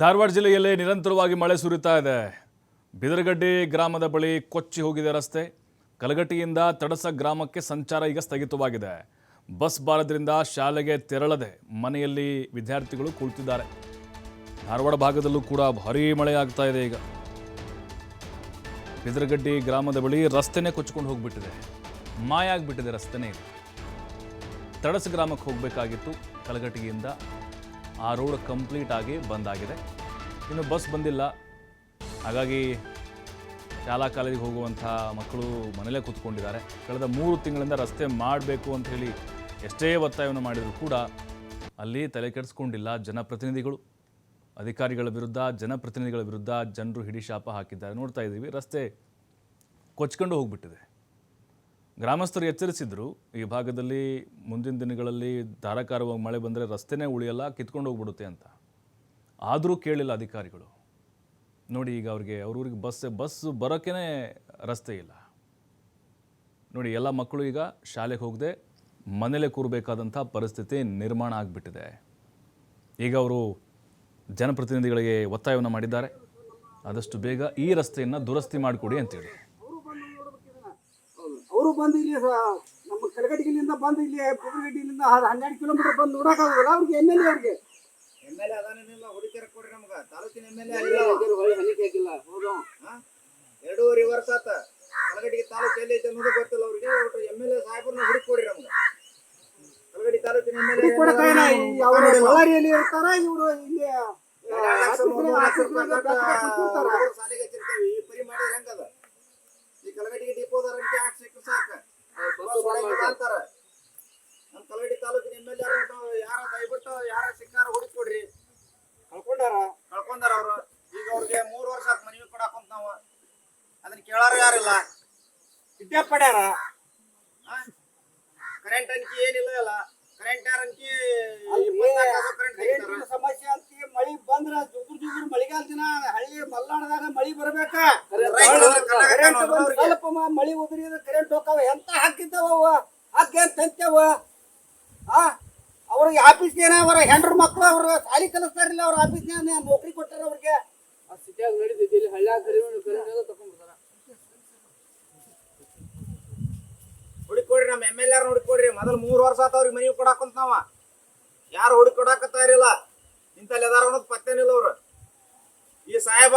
ಧಾರವಾಡ ಜಿಲ್ಲೆಯಲ್ಲಿ ನಿರಂತರವಾಗಿ ಮಳೆ ಸುರಿತಾ ಇದೆ. ಬಿದರಗಡ್ಡಿ ಗ್ರಾಮದ ಬಳಿ ಕೊಚ್ಚಿ ಹೋಗಿದೆ ರಸ್ತೆ. ಕಲಘಟ್ಟಿಯಿಂದ ತಡಸ ಗ್ರಾಮಕ್ಕೆ ಸಂಚಾರ ಈಗ ಸ್ಥಗಿತವಾಗಿದೆ. ಬಸ್ ಬಾರದ್ರಿಂದ ಶಾಲೆಗೆ ತೆರಳದೆ ಮನೆಯಲ್ಲಿ ವಿದ್ಯಾರ್ಥಿಗಳು ಕುಳಿತಿದ್ದಾರೆ. ಧಾರವಾಡ ಭಾಗದಲ್ಲೂ ಕೂಡ ಭಾರೀ ಮಳೆ ಆಗ್ತಾ ಇದೆ. ಈಗ ಬಿದರಗಡ್ಡಿ ಗ್ರಾಮದ ಬಳಿ ರಸ್ತೆನೇ ಕೊಚ್ಚಿಕೊಂಡು ಹೋಗ್ಬಿಟ್ಟಿದೆ, ಮಾಯ ಆಗಿಬಿಟ್ಟಿದೆ ರಸ್ತೆನೇ. ತಡಸ ಗ್ರಾಮಕ್ಕೆ ಹೋಗಬೇಕಾಗಿತ್ತು ಕಲಘಟ್ಟಿಯಿಂದ. ಆ ರೋಡ್ ಕಂಪ್ಲೀಟ್ ಆಗಿ ಬಂದ್ ಆಗಿದೆ. ಇನ್ನು ಬಸ್ ಬಂದಿಲ್ಲ, ಹಾಗಾಗಿ ಶಾಲಾ ಕಾಲೇಜಿಗೆ ಹೋಗುವಂಥ ಮಕ್ಕಳು ಮನೆಯಲ್ಲೇ ಕೂತ್ಕೊಂಡಿದ್ದಾರೆ. ಕಳೆದ 3 ತಿಂಗಳಿಂದ ರಸ್ತೆ ಮಾಡಬೇಕು ಅಂತ ಹೇಳಿ ಎಷ್ಟೇ ಒತ್ತಾಯವನ್ನು ಮಾಡಿದರೂ ಕೂಡ ಅಲ್ಲಿ ತಲೆ ಕೆಡಿಸ್ಕೊಂಡಿಲ್ಲ ಜನಪ್ರತಿನಿಧಿಗಳು. ಅಧಿಕಾರಿಗಳ ವಿರುದ್ಧ, ಜನಪ್ರತಿನಿಧಿಗಳ ವಿರುದ್ಧ ಜನರು ಹಿಡಿಶಾಪ ಹಾಕಿದ್ದಾರೆ. ನೋಡ್ತಾ ಇದ್ದೀವಿ, ರಸ್ತೆ ಕೊಚ್ಕೊಂಡು ಹೋಗ್ಬಿಟ್ಟಿದೆ. ಗ್ರಾಮಸ್ಥರು ಎಚ್ಚರಿಸಿದ್ರು, ಈ ಭಾಗದಲ್ಲಿ ಮುಂದಿನ ದಿನಗಳಲ್ಲಿ ಧಾರಾಕಾರವಾಗಿ ಮಳೆ ಬಂದರೆ ರಸ್ತೆನೇ ಉಳಿಯಲ್ಲ, ಕಿತ್ಕೊಂಡು ಹೋಗ್ಬಿಡುತ್ತೆ ಅಂತ. ಆದರೂ ಕೇಳಿಲ್ಲ ಅಧಿಕಾರಿಗಳು. ನೋಡಿ, ಈಗ ಅವ್ರೂರಿಗೆ ಬಸ್ ಬರೋಕ್ಕೇ ರಸ್ತೆ ಇಲ್ಲ. ನೋಡಿ, ಎಲ್ಲ ಮಕ್ಕಳು ಈಗ ಶಾಲೆಗೆ ಹೋಗದೆ ಮನೇಲೆ ಕೂರಬೇಕಾದಂಥ ಪರಿಸ್ಥಿತಿ ನಿರ್ಮಾಣ ಆಗಿಬಿಟ್ಟಿದೆ. ಈಗ ಅವರು ಜನಪ್ರತಿನಿಧಿಗಳಿಗೆ ಒತ್ತಾಯವನ್ನು ಮಾಡಿದ್ದಾರೆ, ಆದಷ್ಟು ಬೇಗ ಈ ರಸ್ತೆಯನ್ನು ದುರಸ್ತಿ ಮಾಡಿಕೊಡಿ ಅಂತೇಳಿ. ಅವರು ಬಂದು ಇಲ್ಲಿ ನಮ್ಮ ಕಲಘಟಗಿಯಿಂದ ಬಂದು ಇಲ್ಲಿ ಬಿದರಗಡ್ಡಿಯಿಂದ 12 ಕಿಲೋಮೀಟರ್ ಬಂದು ನೋಡಕ್ಕಾಗಲ್ಲ. ಅವ್ರಿಗೆ ಎಮ್ ಎಲ್ ಎ ಅದಾನಿಲ್ಲ, ಹುಡುಕಿರ ಕೊಡ್ರಿ ನಮ್ಗೆ. ತಾಲೂಕಿನ ಎಮ್ ಎಲ್ ಎ ಹಣಿಕೆ ಆಗಿಲ್ಲ. ಹೌದು, 2.5 ವರ್ಷ ಆತ. ಕಲಘಟಗಿ ತಾಲೂಕು ಎಲ್ಲಿ ಐತೆ ಅನ್ನೋದು ಗೊತ್ತಿಲ್ಲ ಅವ್ರಿಗೆ. ಒಟ್ಟು ಎಮ್ ಎಲ್ ಎ ಸಾಹೇಬ್ರನ್ನ ಹುಡುಕಿ ಕೊಡ್ರಿ ನಮ್ಗೆ. ಕಲಘಟಗಿ ತಾಲೂಕಿನ ಎಮ್ ಎಲ್ ಎ ಅವರು ಬಳ್ಳಾರಿಯಲ್ಲಿ ಇರ್ತಾರ, ಇವರು ಇಲ್ಲಿ ಸಾಲಿಗೆ ಹಚ್ಚಿರ್ತೀವಿ. ಈ ಪರಿ ಮಾಡಿದ್ರೆ ಹೆಂಗದ? ಈ ಕಲಘಟಗಿ ಡಿಪೋದಾರ ಯಾಕೆ ಸಿಕ್ಕ ಸಾಕ ಅಂತಾರ. ನಮ್ಮ ಕಲಘಟಗಿ ತಾಲೂಕಿನ ಎಮ್ ಎಲ್ ಎ ಯಾರ ದಯವಿಟ್ಟು ಯಾರ ಸಿಕ್ಕಾರ ಹುಡುಕೊಡ್ರಿ. ಕಳ್ಕೊಂಡಾರ ಅವ್ರು. ಈಗ ಅವ್ರಿಗೆ 3 ವರ್ಷ ಆತ್ ಮನವಿ ಕೊಡಾಕಂತ ನಾವು. ಅದನ್ನ ಕೇಳಾರು ಯಾರಿಲ್ಲ, ವಿದ್ಯಾ ಪಡ್ಯಾರ. ಕರೆಂಟ್ ಅಂಕಿ ಏನಿಲ್ಲ ಅಲ್ಲ. ಕರೆಂಟ್ ಯಾರ ಅಂಕಿ ಸಮಸ್ಯೆ ಅಂತ. ಮಳಿ ಬಂದ್ರ ಜುಗುರ್ ಮಳಿಗಾಲ ದಿನ ಹಳ್ಳಿ ಮಲ್ನಾಡದಾಗ ಮಳಿ ಬರ್ಬೇಕ. ಸ್ವಲ್ಪ ಮಳಿ ಉದುರಿದ್ರೆ ಕರೆಂಟ್ ಹೋಗ್ತಾವ. ಎಂತ ಹಾಕಿದ್ದಾವ ಹಾಕೇನ್ ತಂತೇವ. ಅವ್ರಿಗೆ ಆಫೀಸ್ನೇನ ಅವರ ಹೆಂಡ್ರ ಮಕ್ಕಳು ಅವ್ರ ಸಾಲಿ ಕಲಿಸ್ತಾರಿಲ್ಲ. ಅವ್ರ ಆಫೀಸ್ನ ನೌಕರಿ ಕೊಟ್ಟಾರ ಅವ್ರಿಗೆ. ಸಿಟಿಯಾಗ ನಡೀತೈತಿ, ಇಲ್ಲಿ ಹಳ್ಳಿಯಾಗ ತಗೊಂಡ್ಬಿಡ್ತಾರ. ಹುಡುಕೊಡ್ರಿ, ನಮ್ಮ ಎಮ್ ಎಲ್ ಎ ಹುಡುಕೊಡ್ರಿ. ಮೊದಲು 3 ವರ್ಷ ಆತ ಅವ್ರಿಗೆ ಮನವಿ ಕೊಡಾಕಂತ ನಾವ. ಯಾರು ಹುಡುಕೊಡಾಕತ್ತ ಇರಲಿಲ್ಲ. ಇಂಥಲ್ಲಿ ಅದಾರ ಅನ್ನೋದು ಪತ್ತೇನಿಲ್ಲ ಅವ್ರು. ಈ ಸಾಹೇಬ